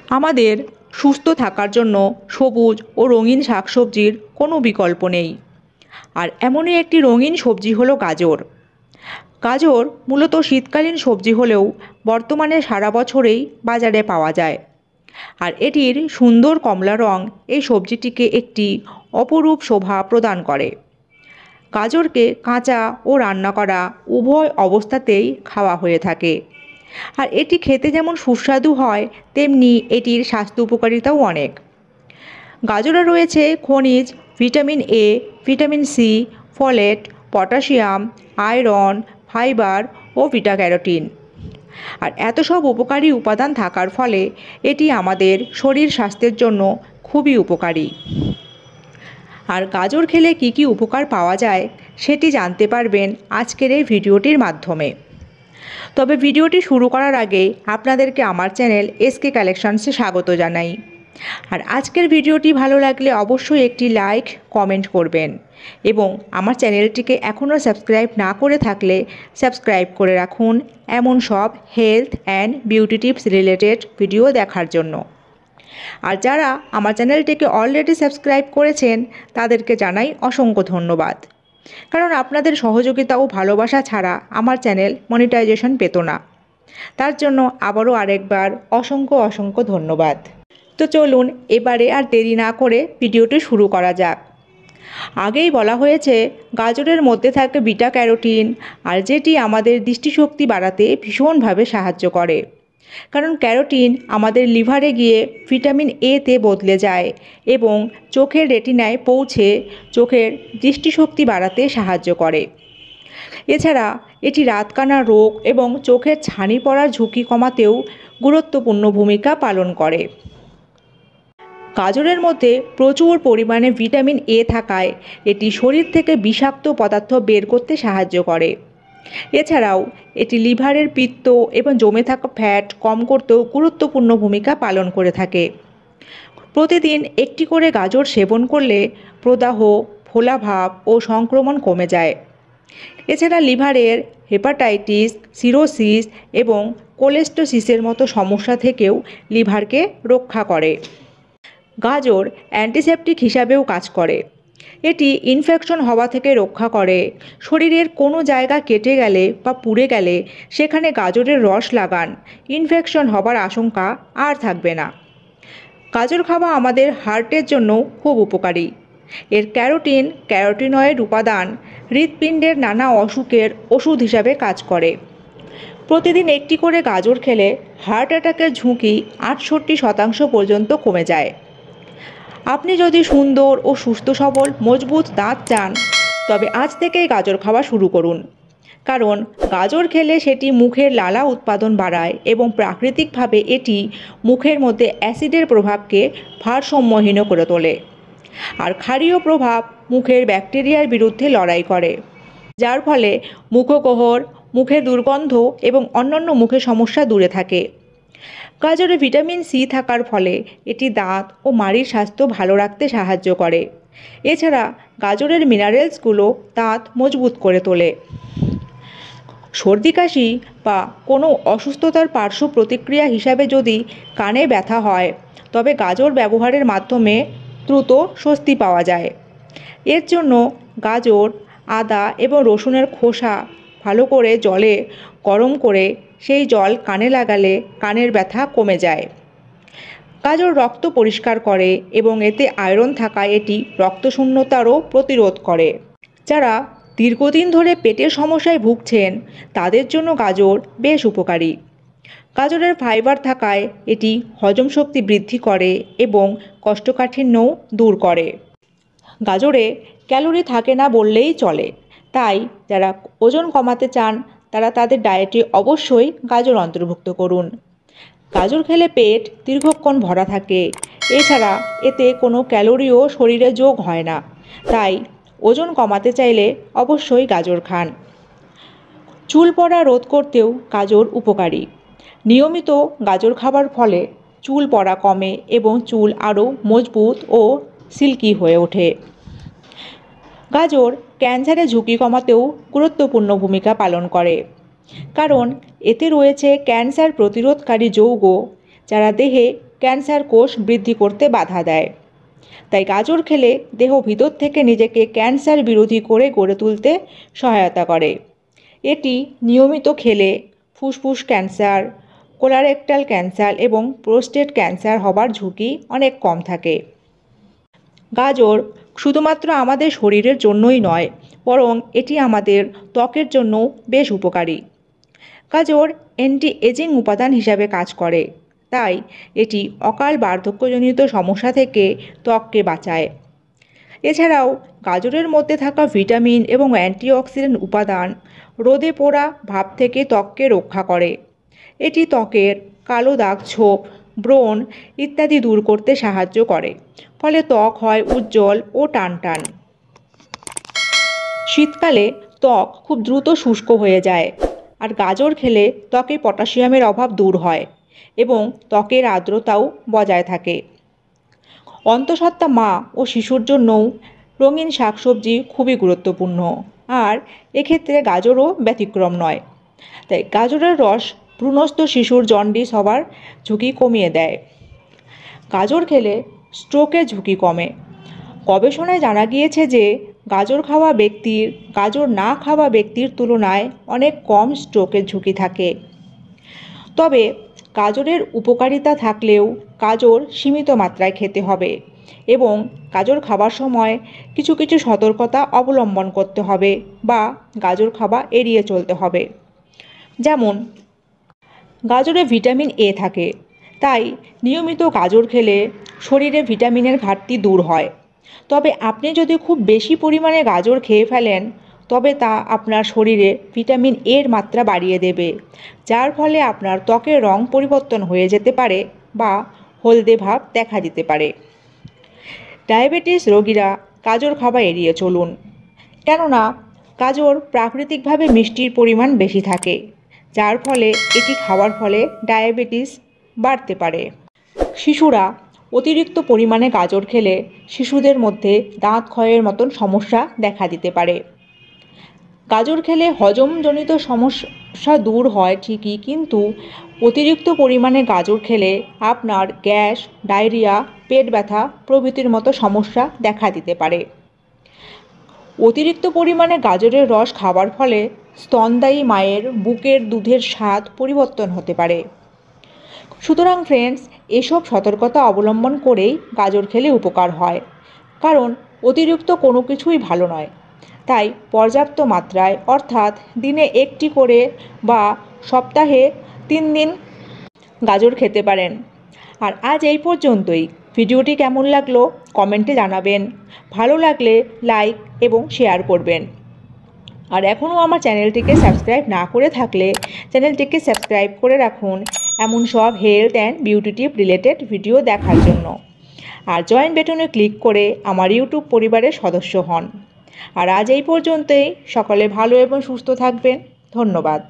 আমাদের সুস্থ থাকার জন্য সবুজ ও রঙিন শাকসবজির কোনো বিকল্প নেই। আর এমনই একটি রঙিন সবজি হলো গাজর। গাজর মূলত শীতকালীন সবজি হলেও বর্তমানে সারা বছরেই বাজারে পাওয়া যায়। আর এটির সুন্দর কমলা রং এই সবজিটিকে একটি অপরূপ শোভা প্রদান করে। গাজরকে কাঁচা ও রান্না করা উভয় অবস্থাতেই খাওয়া হয়ে থাকে। আর এটি খেতে যেমন সুস্বাদু হয়, তেমনি এটির স্বাস্থ্য উপকারিতাও অনেক। গাজরে রয়েছে খনিজ vitamin A, vitamin C, folate, potassium, iron, fibre ও বিটা ক্যারোটিন। আর এত সব উপকারী উপাদান থাকার ফলে এটি আমাদের শরীর স্বাস্থ্যের জন্য খুবই উপকারী। আর গাজর খেলে কি কি উপকার পাওয়া যায় সেটি জানতে পারবেন আজকের এই ভিডিওটির মাধ্যমে। তবে ভিডিওটি শুরু করার আগে আপনাদেরকে আমার চ্যানেল এসকে কালেকশনসে স্বাগত জানাই। আর আজকের ভিডিওটি ভালো লাগলে অবশ্যই একটি লাইক কমেন্ট করবেন এবং আমার চ্যানেলটিকে এখনও সাবস্ক্রাইব না করে থাকলে সাবস্ক্রাইব করে রাখুন এমন সব health and beauty tips related video দেখার জন্য। আর যারা আমার চ্যানেলটিকে অলরেডি সাবস্ক্রাইব করেছেন তাদেরকে জানাই অসংখ্য ধন্যবাদ, কারণ আপনাদের সহযোগিতা ও ভালোবাসা ছাড়া আমার চ্যানেল মনিটাইজেশন পেত না। তার জন্য আবারও আরেকবার অসংখ্য ধন্যবাদ। তো চলুন এবারে আর দেরি না করে ভিডিওটি শুরু করা যাক। আগেই বলা হয়েছে গাজরের মধ্যে থাকে বিটা ক্যারোটিন, আর যেটি আমাদের দৃষ্টিশক্তি বাড়াতে ভীষণভাবে সাহায্য করে। কারণ ক্যারোটিন আমাদের লিভারে গিয়ে ভিটামিন এতে বদলে যায় এবং চোখের রেটিনায় পৌঁছে চোখের দৃষ্টিশক্তি বাড়াতে সাহায্য করে। এছাড়া এটি রাতকানা রোগ এবং চোখের ছানি পড়ার ঝুঁকি কমাতেও গুরুত্বপূর্ণ ভূমিকা পালন করে। গাজরের মধ্যে প্রচুর পরিমাণে ভিটামিন এ থাকায় এটি শরীর থেকে বিষাক্ত পদার্থ বের করতে সাহায্য করে। এছাড়াও এটি লিভারের পিত্ত এবং জমে থাকা ফ্যাট কম করতেও গুরুত্বপূর্ণ ভূমিকা পালন করে থাকে। প্রতিদিন একটি করে গাজর সেবন করলে প্রদাহ, ফোলাভাব ও সংক্রমণ কমে যায়। এছাড়া লিভারের হেপাটাইটিস, সিরোসিস এবং কোলেস্টোসিসের মতো সমস্যা থেকেও লিভারকে রক্ষা করে। গাজর অ্যান্টিসেপটিক হিসাবেও কাজ করে। এটি ইনফেকশন হওয়া থেকে রক্ষা করে। শরীরের কোনো জায়গা কেটে গেলে বা পুড়ে গেলে সেখানে গাজরের রস লাগান, ইনফেকশন হবার আশঙ্কা আর থাকবে না। গাজর খাওয়া আমাদের হার্টের জন্য খুব উপকারী। এর ক্যারোটিনয়েড উপাদান হৃৎপিণ্ডের নানা অসুখের ওষুধ হিসাবে কাজ করে। প্রতিদিন একটি করে গাজর খেলে হার্ট অ্যাটাকের ঝুঁকি 68% পর্যন্ত কমে যায়। আপনি যদি সুন্দর ও সুস্থ সবল মজবুত দাঁত চান, তবে আজ থেকেই গাজর খাওয়া শুরু করুন। কারণ গাজর খেলে সেটি মুখের লালা উৎপাদন বাড়ায় এবং প্রাকৃতিকভাবে এটি মুখের মধ্যে অ্যাসিডের প্রভাবকে ভারসাম্যহীন করে তোলে। আর ক্ষারীয় প্রভাব মুখের ব্যাকটেরিয়ার বিরুদ্ধে লড়াই করে, যার ফলে মুখোকোহর, মুখে দুর্গন্ধ এবং অন্যান্য মুখের সমস্যা দূরে থাকে। গাজরে ভিটামিন সি থাকার ফলে এটি দাঁত ও মাড়ির স্বাস্থ্য ভালো রাখতে সাহায্য করে। এছাড়া গাজরের মিনারেলসগুলো দাঁত মজবুত করে তোলে। সর্দি কাশি বা কোনো অসুস্থতার পার্শ্ব প্রতিক্রিয়া হিসাবে যদি কানে ব্যথা হয়, তবে গাজর ব্যবহারের মাধ্যমে দ্রুত স্বস্তি পাওয়া যায়। এর জন্য গাজর, আদা এবং রসুনের খোসা ভালো করে জলে গরম করে সেই জল কানে লাগালে কানের ব্যথা কমে যায়। গাজর রক্ত পরিষ্কার করে এবং এতে আয়রন থাকায় এটি রক্তশূন্যতারও প্রতিরোধ করে। যারা দীর্ঘদিন ধরে পেটের সমস্যায় ভুগছেন তাদের জন্য গাজর বেশ উপকারী। গাজরের ফাইবার থাকায় এটি হজম শক্তি বৃদ্ধি করে এবং কোষ্ঠকাঠিন্যও দূর করে। গাজরে ক্যালোরি থাকে না বললেই চলে, তাই যারা ওজন কমাতে চান তারা তাদের ডায়েটে অবশ্যই গাজর অন্তর্ভুক্ত করুন। গাজর খেলে পেট দীর্ঘক্ষণ ভরা থাকে। এছাড়া এতে কোনো ক্যালোরিও শরীরে যোগ হয় না, তাই ওজন কমাতে চাইলে অবশ্যই গাজর খান। চুল পড়া রোধ করতেও গাজর উপকারী। নিয়মিত গাজর খাবার ফলে চুল পড়া কমে এবং চুল আরও মজবুত ও সিল্কি হয়ে ওঠে। গাজর ক্যান্সারের ঝুঁকি কমাতেও গুরুত্বপূর্ণ ভূমিকা পালন করে, কারণ এতে রয়েছে ক্যান্সার প্রতিরোধকারী যৌগ, যারা দেহে ক্যান্সার কোষ বৃদ্ধি করতে বাধা দেয়। তাই গাজর খেলে দেহ ভিতর থেকে নিজেকে ক্যান্সার বিরোধী করে গড়ে তুলতে সহায়তা করে। এটি নিয়মিত খেলে ফুসফুস ক্যান্সার, কোলোরেক্টাল ক্যান্সার এবং প্রোস্টেট ক্যান্সার হবার ঝুঁকি অনেক কম থাকে। গাজর শুধুমাত্র আমাদের শরীরের জন্যই নয়, বরং এটি আমাদের ত্বকের জন্যও বেশ উপকারী। গাজর অ্যান্টি এজিং উপাদান হিসাবে কাজ করে, তাই এটি অকাল বার্ধক্যজনিত সমস্যা থেকে ত্বককে বাঁচায়। এছাড়াও গাজরের মধ্যে থাকা ভিটামিন এবং অ্যান্টিঅক্সিডেন্ট উপাদান রোদে পোড়া ভাব থেকে ত্বককে রক্ষা করে। এটি ত্বকের কালো দাগ, ছোপ, ব্রণ ইত্যাদি দূর করতে সাহায্য করে, ফলে ত্বক হয় উজ্জ্বল ও টানটান। শীতকালে ত্বক খুব দ্রুত শুষ্ক হয়ে যায়, আর গাজর খেলে ত্বকে পটাশিয়ামের অভাব দূর হয় এবং ত্বকের আর্দ্রতাও বজায় থাকে। অন্তঃসত্ত্বা মা ও শিশুর জন্যও রঙিন শাকসবজি খুবই গুরুত্বপূর্ণ, আর এক্ষেত্রে গাজরও ব্যতিক্রম নয়। তাই গাজরের রস ভ্রূণস্থ শিশুর জন্ডিস হবার ঝুঁকি কমিয়ে দেয়। গাজর খেলে স্ট্রোকের ঝুঁকি কমে। গবেষণায় জানা গিয়েছে যে গাজর না খাওয়া ব্যক্তির তুলনায় অনেক কম স্ট্রোকের ঝুঁকি থাকে। তবে গাজরের উপকারিতা থাকলেও গাজর সীমিত মাত্রায় খেতে হবে এবং গাজর খাবার সময় কিছু কিছু সতর্কতা অবলম্বন করতে হবে বা গাজর খাওয়া এড়িয়ে চলতে হবে। যেমন গাজরে ভিটামিন এ থাকে, তাই নিয়মিত গাজর খেলে শরীরে ভিটামিনের ঘাটতি দূর হয়। তবে আপনি যদি খুব বেশি পরিমাণে গাজর খেয়ে ফেলেন, তবে তা আপনার শরীরে ভিটামিন এর মাত্রা বাড়িয়ে দেবে, যার ফলে আপনার ত্বকের রং পরিবর্তন হয়ে যেতে পারে বা হলদে ভাব দেখা দিতে পারে। ডায়াবেটিস রোগীরা গাজর খাওয়া এড়িয়ে চলুন, কেননা গাজর প্রাকৃতিকভাবে মিষ্টির পরিমাণ বেশি থাকে, যার ফলে এটি খাওয়ার ফলে ডায়াবেটিস বাড়তে পারে। শিশুরা অতিরিক্ত পরিমাণে গাজর খেলে শিশুদের মধ্যে দাঁত ক্ষয়ের মতন সমস্যা দেখা দিতে পারে। গাজর খেলে হজমজনিত সমস্যা দূর হয় ঠিকই, কিন্তু অতিরিক্ত পরিমাণে গাজর খেলে আপনার গ্যাস, ডায়রিয়া, পেট ব্যথা প্রভৃতির মতো সমস্যা দেখা দিতে পারে। অতিরিক্ত পরিমাণে গাজরের রস খাওয়ার ফলে স্তনদায়ী মায়ের বুকের দুধের স্বাদ পরিবর্তন হতে পারে। সুতরাং ফ্রেন্ডস, এসব সতর্কতা অবলম্বন করেই গাজর খেলে উপকার হয়, কারণ অতিরিক্ত কোনো কিছুই ভালো নয়। তাই পর্যাপ্ত মাত্রায়, অর্থাৎ দিনে একটি করে বা সপ্তাহে 3 দিন গাজর খেতে পারেন। আর আজ এই পর্যন্তই। ভিডিওটি কেমন লাগলো কমেন্টে জানাবেন। ভালো লাগলে লাইক এবং শেয়ার করবেন। আর এখনও আমার চ্যানেলটিকে সাবস্ক্রাইব না করে থাকলে চ্যানেলটিকে সাবস্ক্রাইব করে রাখুন এমন সব health and beauty tip related video দেখার জন্য। আর জয়েন বাটনে ক্লিক করে আমার ইউটিউব পরিবারের সদস্য হন। আর আজ এই পর্যন্তই। সকলে ভালো এবং সুস্থ থাকবেন। ধন্যবাদ।